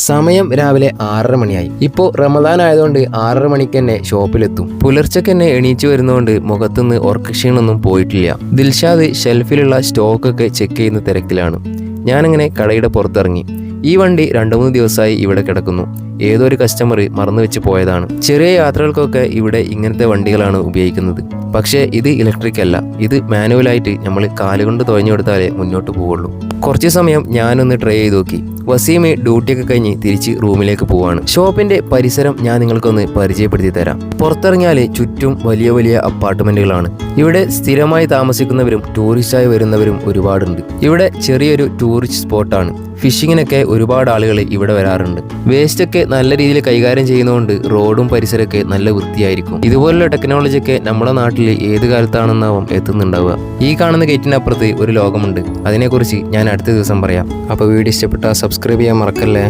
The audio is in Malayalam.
സമയം രാവിലെ 6:30 മണിയായി. ഇപ്പോൾ റമദാൻ ആയതുകൊണ്ട് 6:30 മണിക്ക് തന്നെ ഷോപ്പിലെത്തും. പുലർച്ചയ്ക്ക് തന്നെ എണീച്ചു വരുന്നതുകൊണ്ട് മുഖത്തുനിന്ന് ഉറക്കക്ഷീണൊന്നും പോയിട്ടില്ല. ദിൽഷാദ് ഷെൽഫിലുള്ള സ്റ്റോക്കൊക്കെ ചെക്ക് ചെയ്യുന്ന തിരക്കിലാണ്. ഞാനിങ്ങനെ കടയുടെ പുറത്തിറങ്ങി. ഈ വണ്ടി 2-3 ദിവസമായി ഇവിടെ കിടക്കുന്നു. ഏതൊരു കസ്റ്റമർ മറന്നു വെച്ച് പോയതാണ്. ചെറിയ യാത്രകൾക്കൊക്കെ ഇവിടെ ഇങ്ങനത്തെ വണ്ടികളാണ് ഉപയോഗിക്കുന്നത്. പക്ഷേ ഇത് ഇലക്ട്രിക് അല്ല, ഇത് മാനുവലായിട്ട് നമ്മൾ കാലുകൊണ്ട് തുഴഞ്ഞു കൊടുത്താലേ മുന്നോട്ട് പോവുള്ളൂ. കുറച്ച് സമയം ഞാനൊന്ന് ട്രൈ ചെയ്ത് നോക്കി. വസീമ് ഡ്യൂട്ടിയൊക്കെ കഴിഞ്ഞ് തിരിച്ച് റൂമിലേക്ക് പോവാണ്. ഷോപ്പിന്റെ പരിസരം ഞാൻ നിങ്ങൾക്കൊന്ന് പരിചയപ്പെടുത്തി തരാം. പുറത്തിറങ്ങിയാൽ ചുറ്റും വലിയ വലിയ അപ്പാർട്ട്മെന്റുകളാണ്. ഇവിടെ സ്ഥിരമായി താമസിക്കുന്നവരും ടൂറിസ്റ്റായി വരുന്നവരും ഒരുപാടുണ്ട്. ഇവിടെ ചെറിയൊരു ടൂറിസ്റ്റ് സ്പോട്ടാണ്. ഫിഷിങ്ങിനൊക്കെ ഒരുപാട് ആളുകൾ ഇവിടെ വരാറുണ്ട്. വേസ്റ്റ് ഒക്കെ നല്ല രീതിയിൽ കൈകാര്യം ചെയ്യുന്നതുകൊണ്ട് റോഡും പരിസരമൊക്കെ നല്ല വൃത്തിയായിരിക്കും. ഇതുപോലുള്ള ടെക്നോളജി ഒക്കെ നമ്മുടെ നാട്ടിൽ ഏത് കാലത്താണെന്നാവും എത്തുന്നുണ്ടാവുക. ഈ കാണുന്ന ഗേറ്റിനപ്പുറത്ത് ഒരു ലോകമുണ്ട്. അതിനെക്കുറിച്ച് ഞാൻ അടുത്ത ദിവസം പറയാം. അപ്പോൾ വീഡിയോ ഇഷ്ടപ്പെട്ടാൽ സബ്സ്ക്രൈബ് ചെയ്യാൻ മറക്കല്ലേ.